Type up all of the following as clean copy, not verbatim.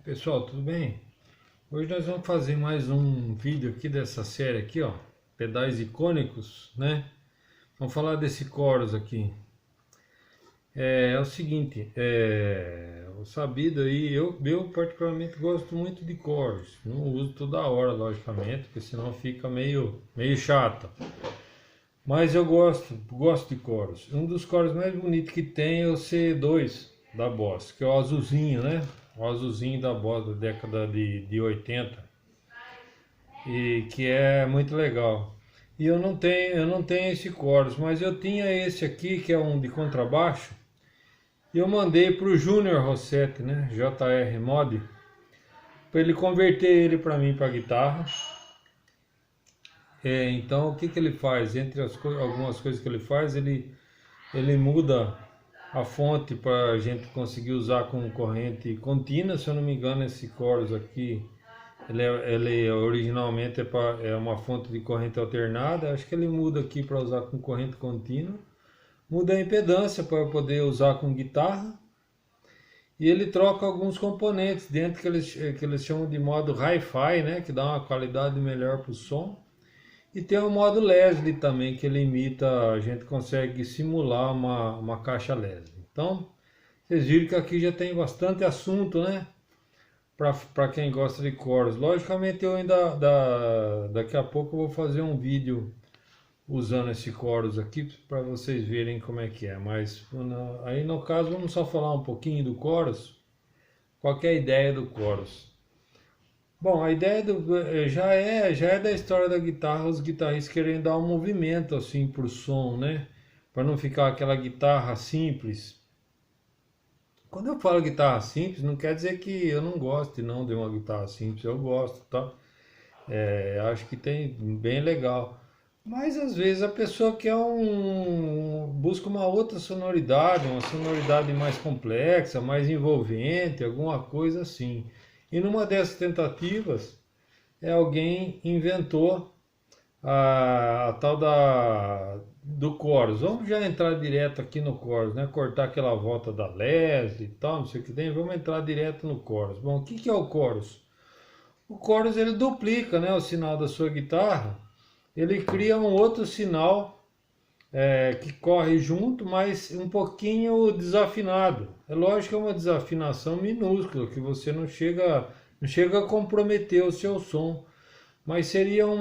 Pessoal, tudo bem? Hoje nós vamos fazer mais um vídeo aqui dessa série aqui, ó, pedais icônicos, né? Vamos falar desse chorus aqui. É o seguinte, o sabido aí, eu particularmente gosto muito de chorus. Não uso toda hora, logicamente, porque senão fica meio chato. Mas eu gosto de chorus. Um dos chorus mais bonitos que tem é o C2 da Boss, que é o azulzinho, né? O azulzinho da Boss da década de 80, e que é muito legal. E eu não tenho esse chorus, mas eu tinha esse aqui, que é um de contrabaixo, e eu mandei para o Júnior Rossetti, né? JR Mod, para ele converter ele para mim para guitarra. Então o que que ele faz? Entre algumas coisas que ele faz, ele muda a fonte para a gente conseguir usar com corrente contínua. Se eu não me engano, esse chorus aqui, ele originalmente é uma fonte de corrente alternada. Acho que ele muda aqui para usar com corrente contínua. Muda a impedância para poder usar com guitarra. E ele troca alguns componentes dentro que eles chamam de modo hi-fi, né? Que dá uma qualidade melhor para o som. E tem o modo Leslie também, que ele imita, a gente consegue simular uma caixa Leslie. Então, vocês viram que aqui já tem bastante assunto, né? Para quem gosta de chorus. Logicamente, eu ainda, daqui a pouco, eu vou fazer um vídeo usando esse chorus aqui, para vocês verem como é que é. Mas, aí no caso, vamos só falar um pouquinho do chorus. Qual que é a ideia do chorus? Bom, a ideia já é da história da guitarra, os guitarristas querem dar um movimento assim pro som, né? Para não ficar aquela guitarra simples. Quando eu falo guitarra simples, não quer dizer que eu não goste não de uma guitarra simples, eu gosto, tá? Acho que tem bem legal. Mas às vezes a pessoa busca uma outra sonoridade, uma sonoridade mais complexa, mais envolvente, alguma coisa assim. E numa dessas tentativas, alguém inventou a tal do chorus. Vamos já entrar direto aqui no chorus, né? Cortar aquela volta da Leslie e tal, não sei o que tem. Vamos entrar direto no chorus. Bom, o que que é o chorus? O chorus, ele duplica, né, o sinal da sua guitarra. Ele cria um outro sinal que corre junto, mas um pouquinho desafinado. É lógico que é uma desafinação minúscula, que você não chega a comprometer o seu som, mas seria o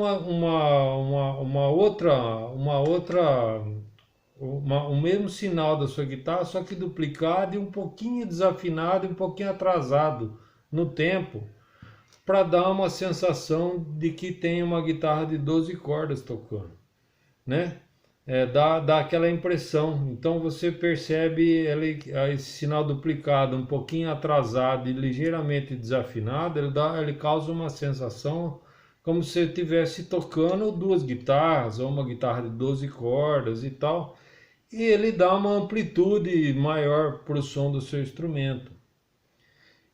mesmo sinal da sua guitarra, só que duplicado e um pouquinho desafinado e um pouquinho atrasado no tempo, para dar uma sensação de que tem uma guitarra de 12 cordas tocando, né? Dá aquela impressão. Então você percebe esse sinal duplicado, um pouquinho atrasado e ligeiramente desafinado, ele causa uma sensação como se você estivesse tocando duas guitarras, ou uma guitarra de 12 cordas e tal, e ele dá uma amplitude maior para o som do seu instrumento.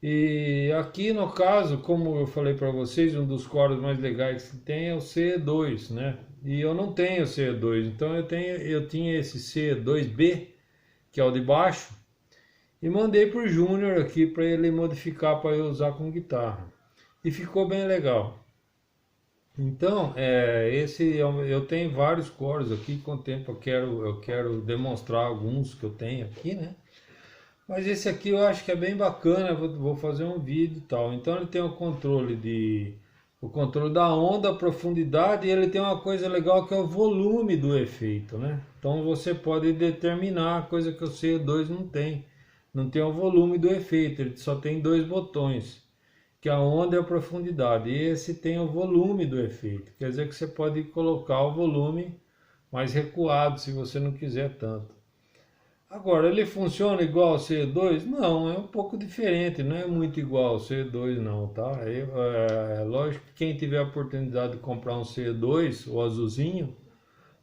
E aqui no caso, como eu falei para vocês, um dos coros mais legais que tem é o C2, né? E eu não tenho C2, então eu tinha esse C2B, que é o de baixo, e mandei para o Júnior aqui para ele modificar para eu usar com guitarra. E ficou bem legal. Então, eu tenho vários coros aqui, com o tempo eu quero demonstrar alguns que eu tenho aqui, né? Mas esse aqui eu acho que é bem bacana, vou fazer um vídeo e tal. Então ele tem o controle da onda, a profundidade, e ele tem uma coisa legal que é o volume do efeito, né? Então você pode determinar, coisa que o C2 não tem. Não tem o volume do efeito, ele só tem dois botões, que a onda e a profundidade. E esse tem o volume do efeito, quer dizer que você pode colocar o volume mais recuado, se você não quiser tanto. Agora, ele funciona igual ao C2? Não, é um pouco diferente, não é muito igual ao C2 não, tá? Lógico que quem tiver a oportunidade de comprar um C2, o azulzinho,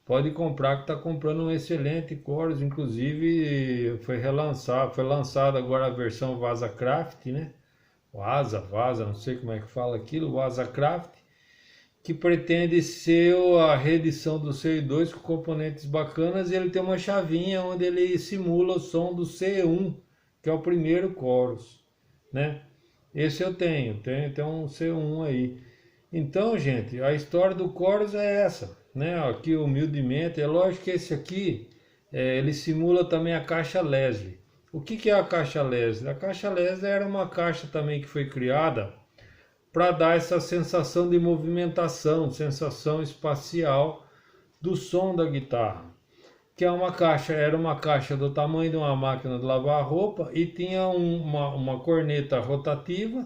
pode comprar, que está comprando um excelente chorus. Inclusive foi lançada agora a versão VasaCraft, né? Vaza, não sei como é que fala aquilo, VasaCraft, que pretende ser a reedição do C2 com componentes bacanas, e ele tem uma chavinha onde ele simula o som do C1, que é o primeiro chorus, né? Esse eu tenho um C1 aí. Então, gente, a história do Chorus é essa, né? Aqui humildemente, é lógico que esse aqui, ele simula também a caixa Leslie. O que que é a caixa Leslie? A caixa Leslie era uma caixa também que foi criada para dar essa sensação de movimentação, sensação espacial do som da guitarra. Que é uma caixa, era uma caixa do tamanho de uma máquina de lavar roupa e tinha uma corneta rotativa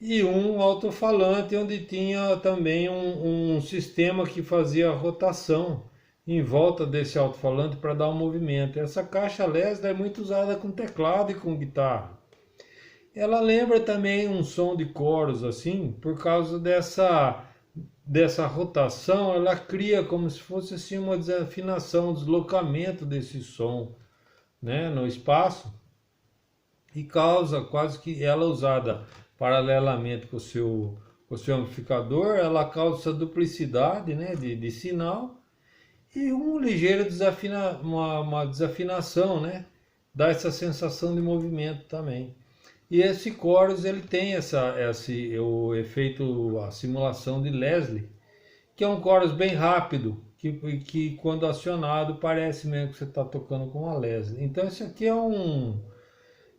e um alto-falante onde tinha também um sistema que fazia rotação em volta desse alto-falante para dar um movimento. Essa caixa Leslie é muito usada com teclado e com guitarra. Ela lembra também um som de coros assim, por causa dessa rotação, ela cria como se fosse assim uma desafinação, um deslocamento desse som, né, no espaço, e causa quase que ela usada paralelamente com o seu amplificador, ela causa essa duplicidade, né, de sinal e um ligeiro uma desafinação, né, dá essa sensação de movimento também. E esse chorus ele tem o efeito, a simulação de Leslie, que é um chorus bem rápido, que quando acionado parece mesmo que você está tocando com a Leslie. Então esse aqui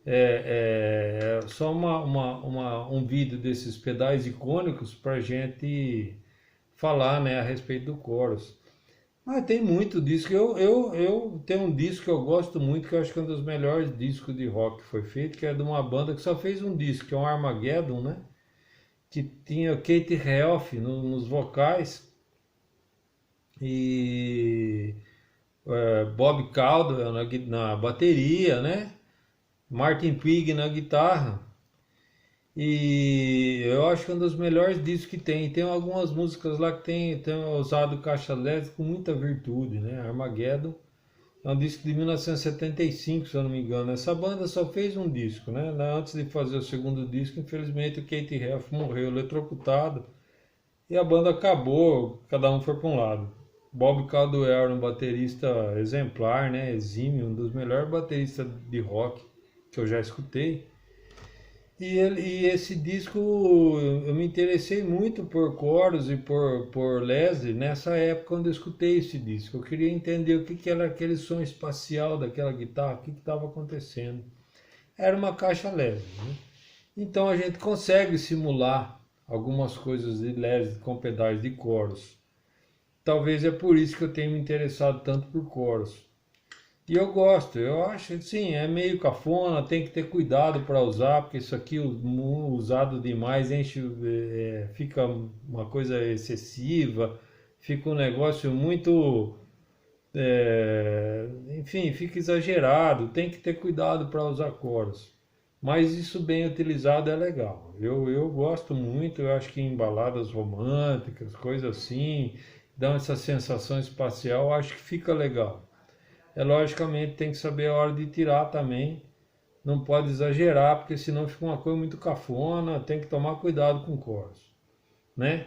é só um vídeo desses pedais icônicos para a gente falar, né, a respeito do chorus. Mas tem muito disco. Eu tenho um disco que eu gosto muito, que eu acho que é um dos melhores discos de rock que foi feito, que é de uma banda que só fez um disco, que é um Armageddon, né? Que tinha Katie Health nos vocais e Bob Caldwell na bateria, né? Martin Pig na guitarra. E eu acho que é um dos melhores discos que tem. Tem algumas músicas lá que tem usado caixa LED com muita virtude, né? Armageddon é um disco de 1975, se eu não me engano. Essa banda só fez um disco, né? Antes de fazer o segundo disco, infelizmente o Katie Health morreu eletrocutado e a banda acabou, cada um foi para um lado. Bob Caldwell era um baterista exemplar, né? Exímio, um dos melhores bateristas de rock que eu já escutei. E esse disco eu me interessei muito por Chorus e por Leslie nessa época quando eu escutei esse disco. Eu queria entender o que era aquele som espacial daquela guitarra, o que estava acontecendo. Era uma caixa Leslie, né? Então a gente consegue simular algumas coisas de Leslie com pedais de Chorus. Talvez é por isso que eu tenho me interessado tanto por Chorus. E eu gosto, eu acho, sim, é meio cafona, tem que ter cuidado para usar, porque isso aqui usado demais fica uma coisa excessiva, fica um negócio muito, enfim, fica exagerado, tem que ter cuidado para usar coros. Mas isso bem utilizado é legal. Eu gosto muito, eu acho que em baladas românticas, coisas assim, dão essa sensação espacial, eu acho que fica legal. Logicamente tem que saber a hora de tirar também, não pode exagerar, porque senão fica uma coisa muito cafona, tem que tomar cuidado com o chorus, né?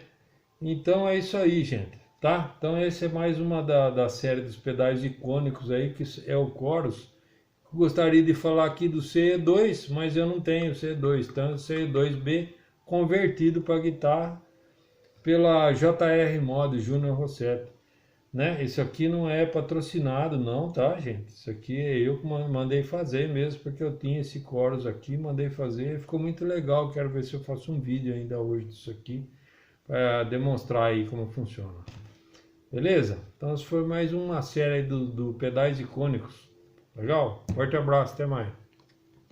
Então é isso aí, gente, tá? Então esse é mais uma da série dos pedais icônicos aí, que é o chorus. Gostaria de falar aqui do CE2, mas eu não tenho CE2, então CE2B convertido para guitarra pela JR Mod Junior Rossetto. Né? Isso aqui não é patrocinado não, tá, gente? Isso aqui é eu que mandei fazer mesmo, porque eu tinha esse chorus aqui, mandei fazer, ficou muito legal. Quero ver se eu faço um vídeo ainda hoje disso aqui, para demonstrar aí como funciona. Beleza? Então essa foi mais uma série do pedais icônicos. Legal? Forte abraço, até mais.